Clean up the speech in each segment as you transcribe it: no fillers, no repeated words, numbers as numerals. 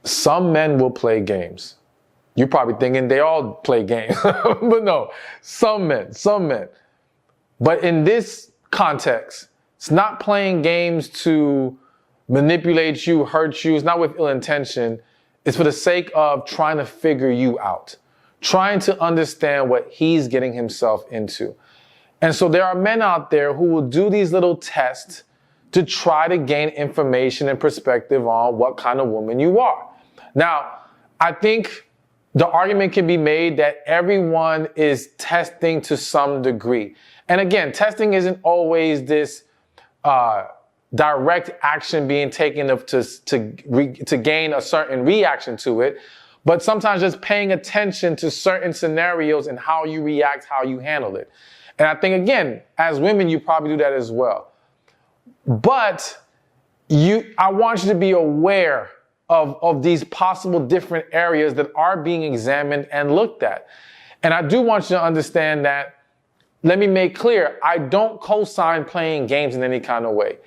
Some men will play games. You're probably thinking they all play games, but no, some men. But in this context, it's not playing games to manipulate you, hurt you. It's not with ill intention. It's for the sake of trying to figure you out, trying to understand what he's getting himself into. And so there are men out there who will do these little tests to try to gain information and perspective on what kind of woman you are. Now, I think the argument can be made that everyone is testing to some degree. And again, testing isn't always this direct action being taken to gain a certain reaction to it, but sometimes just paying attention to certain scenarios and how you react, how you handle it. And I think, again, as women, you probably do that as well. But I want you to be aware of these possible different areas that are being examined and looked at. And I do want you to understand that, let me make clear, I don't co-sign playing games in any kind of way.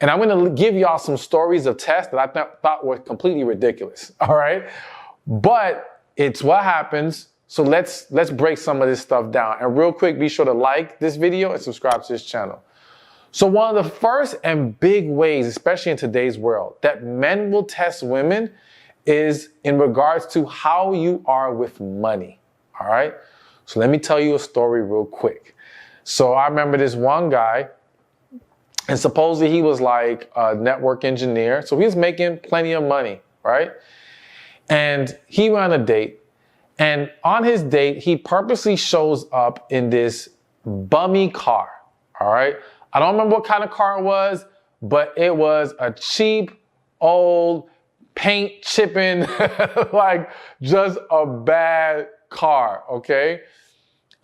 And I'm going to give y'all some stories of tests that I thought were completely ridiculous, all right? But it's what happens. So let's break some of this stuff down. And real quick, be sure to like this video and subscribe to this channel. So one of the first and big ways, especially in today's world, that men will test women is in regards to how you are with money, all right? So let me tell you a story real quick. So I remember this one guy, and supposedly he was like a network engineer. So he was making plenty of money, right? And he went on a date. And on his date, he purposely shows up in this bummy car, all right? I don't remember what kind of car it was, but it was a cheap, old, paint chipping, like just a bad car, okay?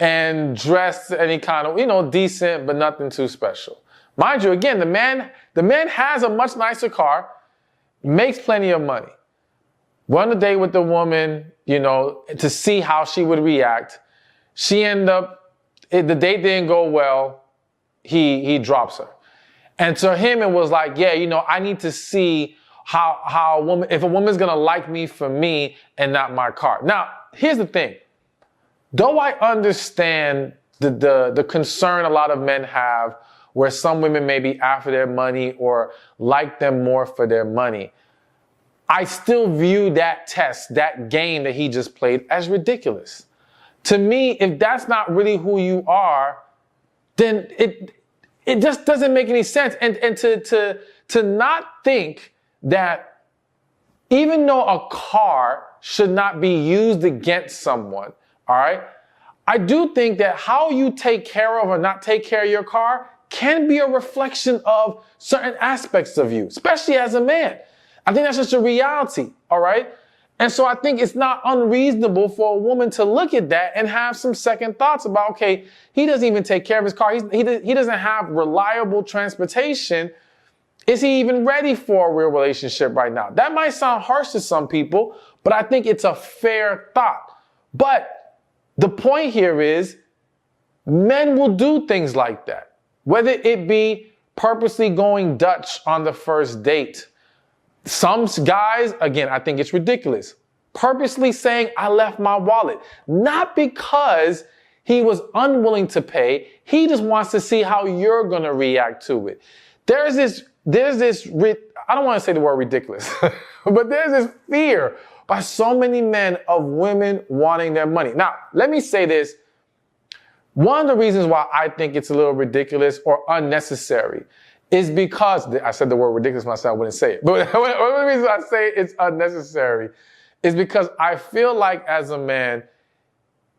And dressed any kind of, decent, but nothing too special. Mind you, again, the man has a much nicer car, makes plenty of money. Went on a date with the woman, to see how she would react. She ended up, the date didn't go well. He drops her. And to him, it was like, I need to see if a woman's going to like me for me and not my car. Now, here's the thing. Though I understand the concern a lot of men have where some women may be after their money or like them more for their money, I still view that test, that game that he just played, as ridiculous. To me, if that's not really who you are, then it just doesn't make any sense. And to not think that even though a car should not be used against someone, all right, I do think that how you take care of or not take care of your car can be a reflection of certain aspects of you, especially as a man. I think that's just a reality, all right? And so I think it's not unreasonable for a woman to look at that and have some second thoughts about, okay, he doesn't even take care of his car. He doesn't have reliable transportation. Is he even ready for a real relationship right now? That might sound harsh to some people, but I think it's a fair thought. But the point here is men will do things like that, whether it be purposely going Dutch on the first date. Some guys, again, I think it's ridiculous, purposely saying, I left my wallet, not because he was unwilling to pay. He just wants to see how you're going to react to it. There's this, I don't want to say the word ridiculous, but there's this fear by so many men of women wanting their money. Now, let me say this. One of the reasons why I think it's a little ridiculous or unnecessary is because, I said the word ridiculous myself, I wouldn't say it. But one of the reasons I say it's unnecessary is because I feel like as a man,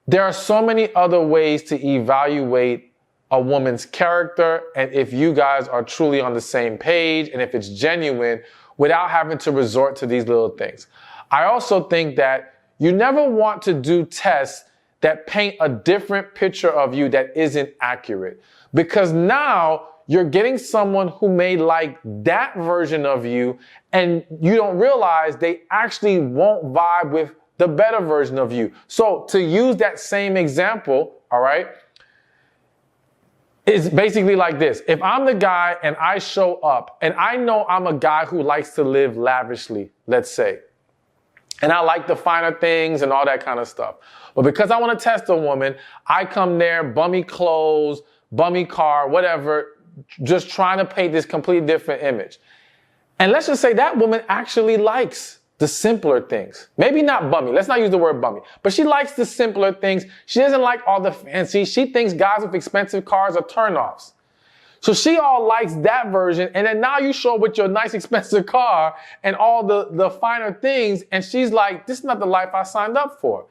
there are so many other ways to evaluate a woman's character and if you guys are truly on the same page and if it's genuine without having to resort to these little things. I also think that you never want to do tests that paint a different picture of you that isn't accurate, because now you're getting someone who may like that version of you and you don't realize they actually won't vibe with the better version of you. So to use that same example, all right, it's basically like this. If I'm the guy and I show up and I know I'm a guy who likes to live lavishly, let's say, And I like the finer things and all that kind of stuff. But because I want to test a woman, I come there, bummy clothes, bummy car, whatever, just trying to paint this completely different image. And let's just say that woman actually likes the simpler things. Maybe not bummy. Let's not use the word bummy. But she likes the simpler things. She doesn't like all the fancy. She thinks guys with expensive cars are turnoffs. So she all likes that version. And then now you show up with your nice expensive car and all the finer things. And she's like, this is not the life I signed up for.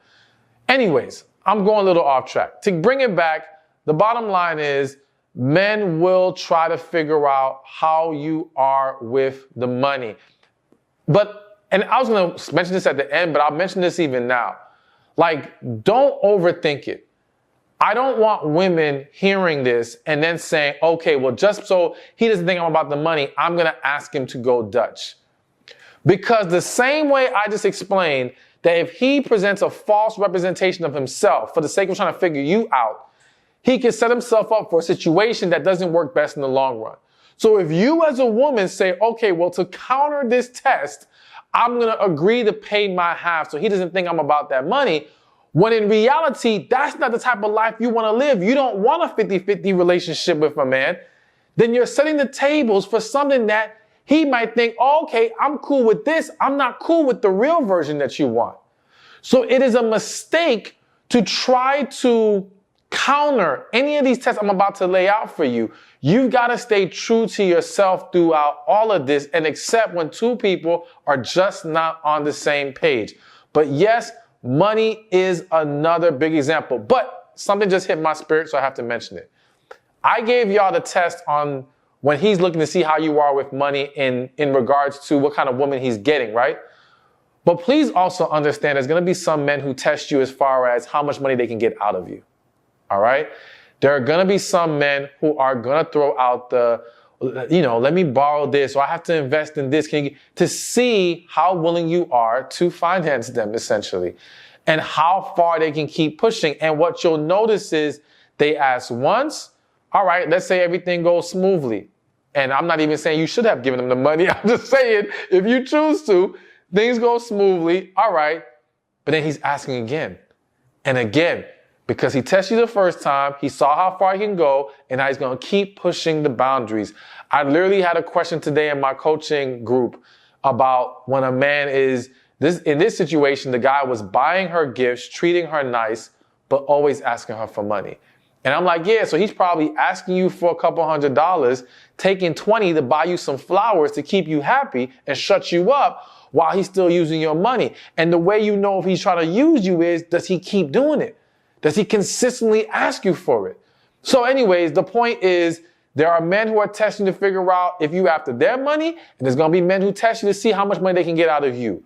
Anyways, I'm going a little off track. To bring it back, the bottom line is men will try to figure out how you are with the money. And I was going to mention this at the end, but I'll mention this even now. Like, don't overthink it. I don't want women hearing this and then saying, okay, well, just so he doesn't think I'm about the money, I'm going to ask him to go Dutch. Because the same way I just explained that if he presents a false representation of himself for the sake of trying to figure you out, he can set himself up for a situation that doesn't work best in the long run. So if you as a woman say, okay, well, to counter this test, I'm going to agree to pay my half so he doesn't think I'm about that money, when in reality, that's not the type of life you want to live. You don't want a 50-50 relationship with a man. Then you're setting the tables for something that he might think, oh, okay, I'm cool with this. I'm not cool with the real version that you want. So it is a mistake to try to counter any of these tests I'm about to lay out for you. You've got to stay true to yourself throughout all of this and accept when two people are just not on the same page. But yes, money is another big example, but something just hit my spirit, so I have to mention it. I gave y'all the test on when he's looking to see how you are with money in regards to what kind of woman he's getting, right? But please also understand there's going to be some men who test you as far as how much money they can get out of you, all right? There are going to be some men who are going to throw out the, let me borrow this, or I have to invest in this, to see how willing you are to finance them, essentially, and how far they can keep pushing. And what you'll notice is they ask once, all right, let's say everything goes smoothly. And I'm not even saying you should have given them the money. I'm just saying if you choose to, things go smoothly, all right. But then he's asking again and again. Because he tested you the first time, he saw how far he can go, and now he's going to keep pushing the boundaries. I literally had a question today in my coaching group about when a man is, in this situation, the guy was buying her gifts, treating her nice, but always asking her for money. And I'm like, yeah, so he's probably asking you for a couple $100, taking 20 to buy you some flowers to keep you happy and shut you up while he's still using your money. And the way you know if he's trying to use you is, does he keep doing it? Does he consistently ask you for it? So anyways, the point is there are men who are testing to figure out if you after their money, and there's going to be men who test you to see how much money they can get out of you.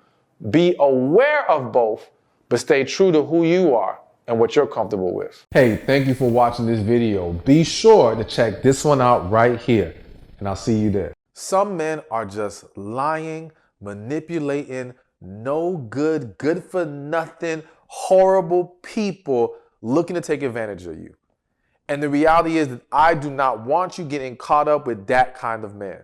Be aware of both, but stay true to who you are and what you're comfortable with. Hey, thank you for watching this video. Be sure to check this one out right here, and I'll see you there. Some men are just lying, manipulating, no good, good for nothing, horrible people looking to take advantage of you. And the reality is that I do not want you getting caught up with that kind of man.